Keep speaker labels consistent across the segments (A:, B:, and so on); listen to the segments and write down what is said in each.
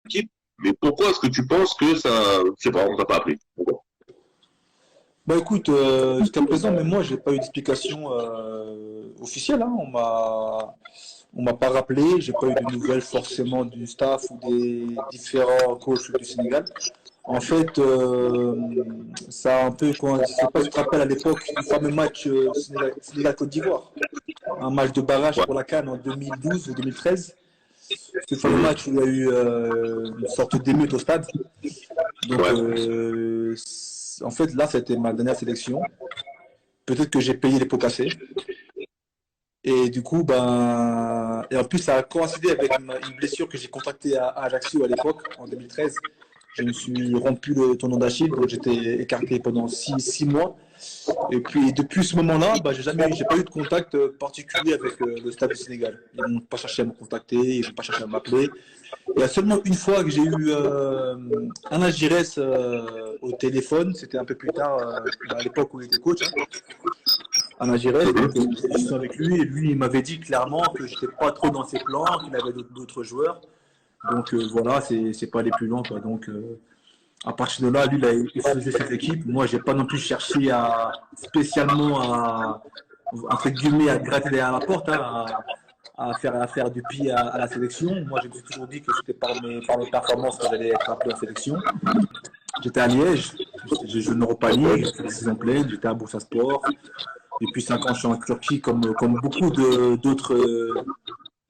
A: L'équipe, mais pourquoi est-ce que tu penses que ça, je sais pas, on t'a pas appris? Pourquoi?
B: Bah écoute, jusqu'à présent, même moi, j'ai pas eu d'explication officielle, hein. On m'a pas rappelé, j'ai pas eu de nouvelles forcément du staff ou des différents coachs du Sénégal. En fait, ça a un peu, je sais pas si tu te rappelles à l'époque du fameux match Sénégal-Côte d'Ivoire, un match de barrage
A: Ouais,
B: pour la CAN en 2012 ou 2013. Ce fameux match où il y a eu une sorte d'émeute au stade. Donc,
A: ouais,
B: en fait, là, c'était ma dernière sélection. Peut-être que j'ai payé les pots cassés. Et du coup, ben, et en plus, ça a coïncidé avec une blessure que j'ai contractée à Ajaccio à l'époque, en 2013. Je me suis rompu le tendon d'Achille, donc j'étais écarté pendant 6 mois. Et puis, depuis ce moment-là, bah, j'ai pas eu de contact particulier avec le staff du Sénégal. Ils n'ont pas cherché à me contacter, ils n'ont pas cherché à m'appeler. Il y a seulement une fois que j'ai eu Alain Giresse au téléphone, c'était un peu plus tard, à l'époque où il était coach, hein, Alain Giresse, donc
A: mhm,
B: j'ai discuté avec lui, et lui il m'avait dit clairement que j'étais pas trop dans ses plans, qu'il avait d'autres joueurs. Donc voilà, c'est pas aller plus loin, quoi. Donc à partir de là, lui, il faisait ses équipes. Moi, j'ai pas non plus cherché spécialement entre guillemets, à gratter derrière la porte, hein, à faire du pied à la sélection. Moi, je me suis toujours dit que c'était par mes performances que j'allais être appelé en sélection. J'étais à Liège, j'ai joué en Europa League, j'ai fait des saisons pleines, j'étais à Bursaspor. Depuis 5 ans, je suis en Turquie, comme beaucoup d'autres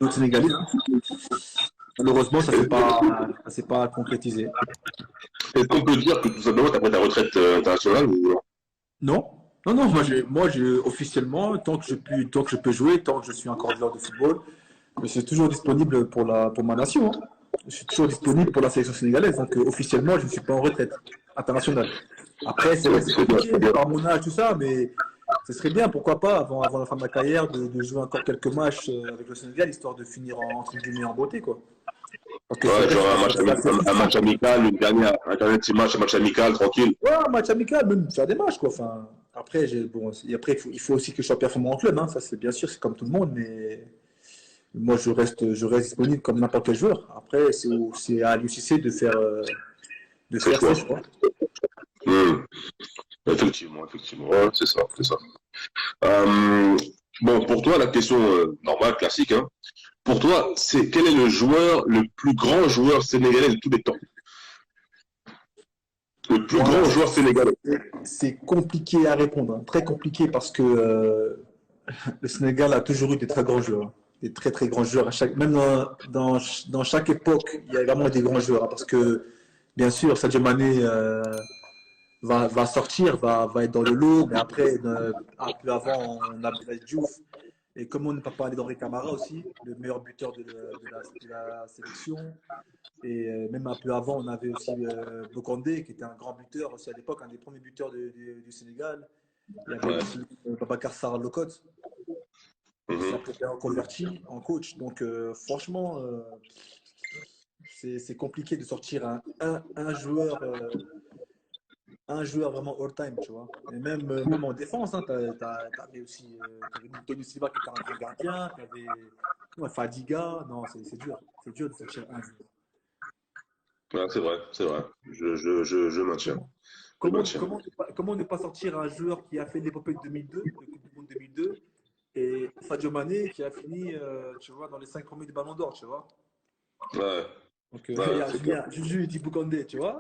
B: Sénégalais, hein. Malheureusement, ça s'est pas concrétisé.
A: est-ce qu'on peut dire que tout simplement tu as pris ta retraite internationale ou...
B: Non, non, non, officiellement, tant que je peux jouer, tant que je suis encore joueur de football, je suis toujours disponible pour ma nation, hein. Je suis toujours disponible pour la sélection sénégalaise. Donc officiellement, je ne suis pas en retraite internationale. Après, c'est vrai que c'est
A: Très bien,
B: compliqué
A: très bien.
B: par mon âge, tout ça, mais ce serait bien, pourquoi pas, avant la fin de ma carrière, de jouer encore quelques matchs avec le Sénégal, histoire de finir entre guillemets en beauté, quoi. Parce que c'est
A: Ouais,
B: vrai que
A: genre
B: c'est assez
A: un
B: frustrant.
A: match amical, un dernier petit match, un match amical, tranquille.
B: Ouais, un match amical, même faire des matchs, quoi. Enfin, après, bon, et après il faut aussi que je sois performant en club, hein. Ça, c'est bien sûr, c'est comme tout le monde, mais moi, je reste disponible comme n'importe quel joueur. Après, c'est à l'UCC de
A: C'est
B: faire
A: choix.
B: ses choix.
A: Hmm. Effectivement, effectivement. Ouais, c'est ça, c'est ça. Euh, bon, pour toi, la question normale, classique, hein. Pour toi, quel est le plus grand joueur sénégalais de tous les temps? Le plus
B: Voilà,
A: grand joueur sénégalais.
B: c'est compliqué à répondre, hein. Très compliqué parce que le Sénégal a toujours eu des très grands joueurs, hein. Des très très grands joueurs. Même dans chaque époque, il y a vraiment des grands joueurs, hein. Parce que, bien sûr, Sadio Mané va sortir, va être dans le lot, mais après, un peu avant, on a Abdoulaye Diouf. Et comment ne pas parler d'Henri Camara aussi, le meilleur buteur de la sélection. Et même un peu avant, on avait aussi Bokandé, qui était un grand buteur aussi à l'époque, un des premiers buteurs du Sénégal. Il y avait
A: Ouais.
B: aussi Babacar Sarr Locotte, qui s'est
A: Mhm.
B: après reconverti en coach. Donc franchement, c'est compliqué de sortir un joueur vraiment all-time, tu vois. Et même en défense, hein, t'avais aussi Antonio Silva qui était un grand gardien, t'avais Fadiga. Non, c'est dur. C'est dur de sortir un joueur.
A: Ouais, c'est vrai, c'est vrai. Je maintiens.
B: Comment,
A: Je
B: comment,
A: maintiens.
B: comment ne pas sortir un joueur qui a fait l'épopée de 2002, de Coupe du Monde 2002, et Sadio Mané qui a fini, tu vois, dans les 5 premiers du Ballon d'Or, tu vois.
A: Ouais,
B: Donc, il y
A: ouais,
B: a,
A: c'est
B: il y
A: clair.
B: a Juju et Dibou Kandé, tu vois.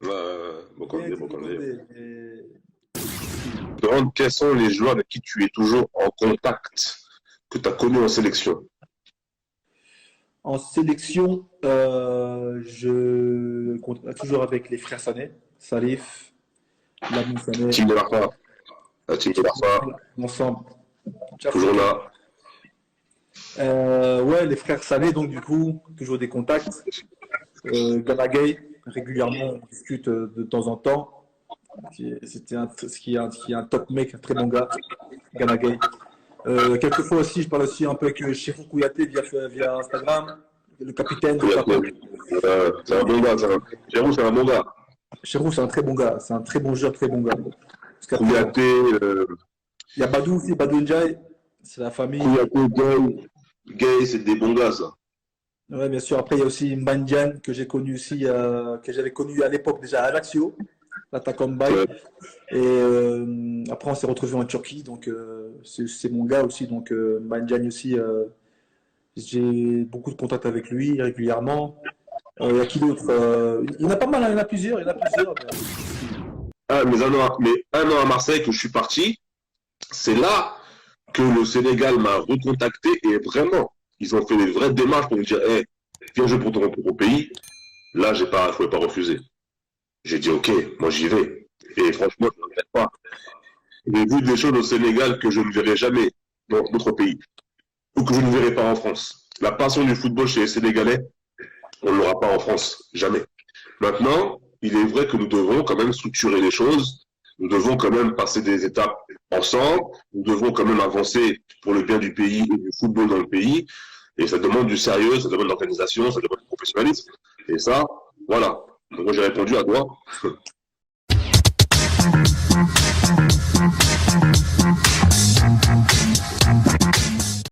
A: Ouais, ouais,
B: Bien
A: Bokandé,
B: Dibou
A: Bokandé.
B: Kandé. Et
A: Je me demande quels sont les joueurs avec qui tu es toujours en contact, que tu as connus en sélection.
B: en sélection, je compte toujours avec les frères Sané, Salif, Lamine Sané,
A: Team de Barça, la team de Barça,
B: ensemble,
A: toujours
B: africain.
A: là.
B: Ouais, les frères Sané, donc du coup, toujours des contacts. Gana Gay, régulièrement, on discute de temps en temps. Ce qui est un top mec, un très bon gars, Gana Gay. Quelquefois aussi, je parle aussi un peu avec Cheikhou Kouyaté via Instagram, le capitaine de
A: Kouyaté,
B: Papa.
A: c'est un bon gars, Giroud, c'est un bon gars.
B: Cheikhou, c'est un très bon gars, c'est un très bon joueur, très bon gars. Parce qu'après,
A: Kouyaté,
B: Il y a Badou aussi, Badou Ndiaye, c'est la famille.
A: Kouyaté, Gay, c'est des bons gars, ça.
B: Ouais, bien sûr. Après, il y a aussi Mbandian que j'ai connu aussi, que j'avais connu à l'époque déjà à Ajaccio, l'attaquant Mbaye.
A: Ouais.
B: Et après, on s'est retrouvé en Turquie, donc c'est mon gars aussi. Donc Mbandian aussi, j'ai beaucoup de contacts avec lui régulièrement. Il y a qui d'autre? Il y en a pas mal, hein, il y en a plusieurs, il y en a plusieurs.
A: Ah, mais un an à Marseille que je suis parti, c'est là que le Sénégal m'a recontacté et vraiment, ils ont fait des vraies démarches pour me dire, hey, viens jouer pour ton pays. Là, je ne pouvais pas refuser. J'ai dit, ok, moi j'y vais. Et franchement, je ne regrette pas. J'ai vu des choses au Sénégal que je ne verrai jamais dans d'autres pays, ou que je ne verrai pas en France. La passion du football chez les Sénégalais, on ne l'aura pas en France, jamais. Maintenant, il est vrai que nous devons quand même structurer les choses, nous devons quand même passer des étapes ensemble, nous devons quand même avancer pour le bien du pays et du football dans le pays, et ça demande du sérieux, ça demande de l'organisation, ça demande du professionnalisme, et ça, voilà. Donc moi j'ai répondu à toi.